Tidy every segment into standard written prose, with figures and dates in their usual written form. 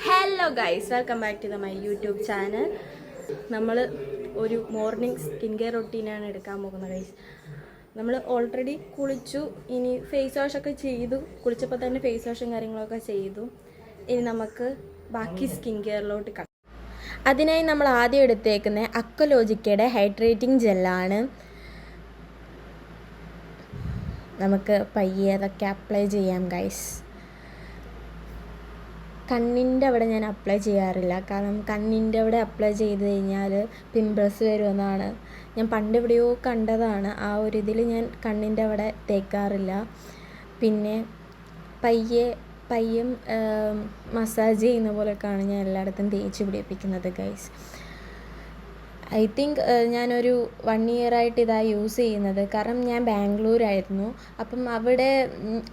Hello guys, welcome back to my YouTube channel. നമ്മൾ ഒരു morning skin care റൊട്ടീനാണ് എടുക്കാൻ പോകുന്നത് ഗൈസ്. നമ്മൾ ഓൾറെഡി കുളിച്ചു, ഇനി ഫേസ് വാഷൊക്കെ ചെയ്തു. കുളിച്ചപ്പോൾ തന്നെ ഫേസ് വാഷും കാര്യങ്ങളൊക്കെ ചെയ്തു. ഇനി നമുക്ക് ബാക്കി സ്കിൻ കെയറിലോട്ട് കടക്കാം. അതിനായി നമ്മൾ ആദ്യം എടുത്തേക്കുന്നത് അക്വലോജിക്കയുടെ ഹൈഡ്രേറ്റിംഗ് ജെല്ലാണ്. നമുക്ക് പയ്യെ അതൊക്കെ അപ്ലൈ ചെയ്യാം ഗൈസ്. കണ്ണിൻ്റെ അവിടെ ഞാൻ അപ്ലൈ ചെയ്യാറില്ല, കാരണം കണ്ണിൻ്റെ അവിടെ അപ്ലൈ ചെയ്ത് കഴിഞ്ഞാൽ പിമ്പിൾസ് വരുമെന്നാണ് ഞാൻ പണ്ട് എവിടെയോ കണ്ടതാണ്. ആ ഒരു ഇതിൽ ഞാൻ കണ്ണിൻ്റെ അവിടെ തേക്കാറില്ല. പിന്നെ പയ്യം മസാജ് ചെയ്യുന്ന പോലെയൊക്കെയാണ് ഞാൻ എല്ലായിടത്തും തേച്ച് പിടിപ്പിക്കുന്നത് ഗൈസ്. ഐ തിങ്ക് ഞാനൊരു 1 ഇയറായിട്ട് ഇതാണ് യൂസ് ചെയ്യുന്നത്. കാരണം ഞാൻ ബാംഗ്ലൂരായിരുന്നു. അപ്പം അവിടെ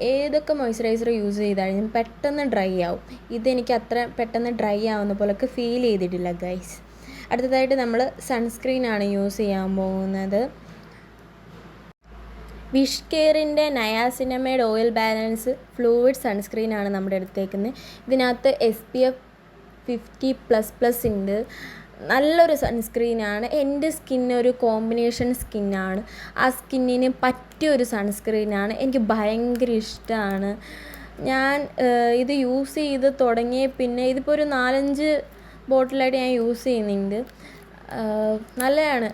ഏതൊക്കെ മോയ്സ്ചറൈസർ യൂസ് ചെയ്താലും പെട്ടെന്ന് ഡ്രൈ ആവും. ഇതെനിക്ക് അത്ര പെട്ടെന്ന് ഡ്രൈ ആവുന്ന പോലൊക്കെ ഫീൽ ചെയ്തിട്ടില്ല ഗൈസ്. അടുത്തതായിട്ട് നമ്മൾ സൺസ്ക്രീനാണ് യൂസ് ചെയ്യാൻ പോകുന്നത്. വിഷ് കെയറിൻ്റെ നയാസിനമൈഡ് ഓയിൽ ബാലൻസ് ഫ്ലൂയിഡ് സൺസ്ക്രീനാണ് നമ്മുടെ അടുത്തേക്കുന്നത്. ഇതിനകത്ത് SPF 50++ ഉണ്ട്. നല്ലൊരു സൺസ്ക്രീനാണ്. എൻ്റെ സ്കിന്നൊരു കോമ്പിനേഷൻ സ്കിന്നാണ്. ആ സ്കിന്നിന് പറ്റിയൊരു സൺസ്ക്രീനാണ്. എനിക്ക് ഭയങ്കര ഇഷ്ടമാണ്. ഞാൻ ഇത് യൂസ് ചെയ്ത് തുടങ്ങിയ പിന്നെ ഇതിപ്പോൾ ഒരു 4-5 ബോട്ടിലായിട്ട് ഞാൻ യൂസ് ചെയ്യുന്നുണ്ട്. നല്ലതാണ്.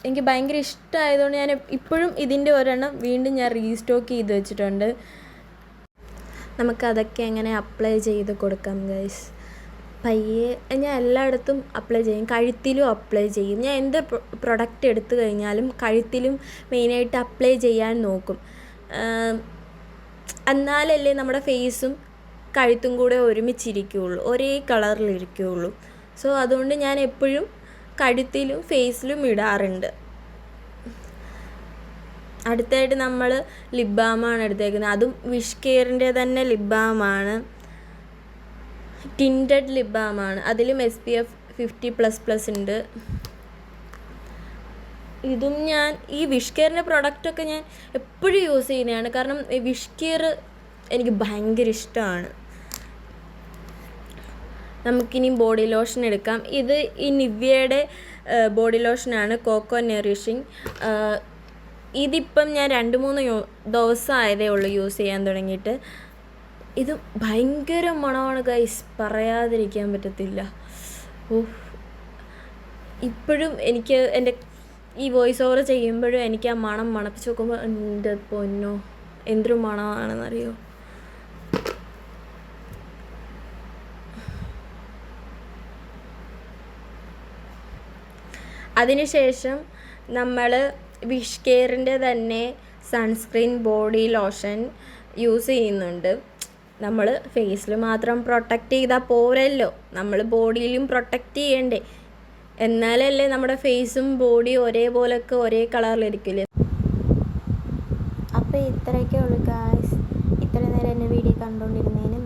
എനിക്ക് ഭയങ്കര ഇഷ്ടമായതുകൊണ്ട് ഞാൻ ഇപ്പോഴും ഇതിൻ്റെ ഒരെണ്ണം വീണ്ടും ഞാൻ റീസ്റ്റോക്ക് ചെയ്ത് വെച്ചിട്ടുണ്ട്. നമുക്കതൊക്കെ എങ്ങനെ അപ്ലൈ ചെയ്ത് കൊടുക്കാം ഗൈസ്. പയ്യെ ഞാൻ എല്ലായിടത്തും അപ്ലൈ ചെയ്യും, കഴുത്തിലും അപ്ലൈ ചെയ്യും. ഞാൻ എന്ത് പ്രൊഡക്റ്റ് എടുത്തു കഴിഞ്ഞാലും കഴുത്തിലും മെയിനായിട്ട് അപ്ലൈ ചെയ്യാൻ നോക്കും. എന്നാലല്ലേ നമ്മുടെ ഫേസും കഴുത്തും കൂടെ ഒരുമിച്ചിരിക്കുകയുള്ളൂ, ഒരേ കളറിലിരിക്കുകയുള്ളൂ. സോ അതുകൊണ്ട് ഞാൻ എപ്പോഴും കഴുത്തിലും ഫേസിലും ഇടാറുണ്ട്. അടുത്തായിട്ട് നമ്മൾ ലിപ് ബാമാണ് എടുത്തേക്കുന്നത്. അതും വിഷ് കെയറിൻ്റെ തന്നെ ലിപ് ബാമാണ്. ടിൻറ്റഡ് ലിപ് ബാമാണ്. അതിലും SPF 50++ ഉണ്ട്. ഇതും ഞാൻ ഈ വിഷ് കെയറിൻ്റെ പ്രൊഡക്റ്റൊക്കെ ഞാൻ എപ്പോഴും യൂസ് ചെയ്യുന്നതാണ്. കാരണം വിഷ് കെയർ എനിക്ക് ഭയങ്കര ഇഷ്ടമാണ്. നമുക്കിനി ബോഡി ലോഷൻ എടുക്കാം. ഇത് ഈ നിവ്യയുടെ ബോഡി ലോഷനാണ്, കോക്കോ നറിഷിങ്. ഇതിപ്പം ഞാൻ 2-3 ദിവസമായതേ ഉള്ളൂ യൂസ് ചെയ്യാൻ തുടങ്ങിയിട്ട്. ഇത് ഭയങ്കര മണമാണ് ഗൈസ്, പറയാതിരിക്കാൻ പറ്റത്തില്ല. ഇപ്പോഴും എനിക്ക് എൻ്റെ ഈ വോയിസ് ഓവർ ചെയ്യുമ്പോഴും എനിക്ക് ആ മണം മണപ്പിച്ച് നോക്കുമ്പോൾ എൻ്റെ പൊന്നോ എന്തൊരു മണമാണെന്നറിയോ. അതിനുശേഷം നമ്മൾ വിഷ് കെയറിൻ്റെ തന്നെ സൺസ്ക്രീൻ ബോഡി ലോഷൻ യൂസ് ചെയ്യുന്നുണ്ട്. നമ്മൾ ഫേസിൽ മാത്രം പ്രൊട്ടക്റ്റ് ചെയ്താൽ പോരല്ലോ, നമ്മൾ ബോഡിയിലും പ്രൊട്ടക്റ്റ് ചെയ്യണ്ടേ. എന്നാലല്ലേ നമ്മുടെ ഫേസും ബോഡിയും ഒരേപോലൊക്കെ ഒരേ കളറിലിരിക്കില്ലേ. അപ്പോൾ ഇത്രയൊക്കെ ഉള്ളൂ ഗായ്സ്. ഇത്ര നേരം എൻ്റെ വീഡിയോ കണ്ടുകൊണ്ടിരുന്നതിന്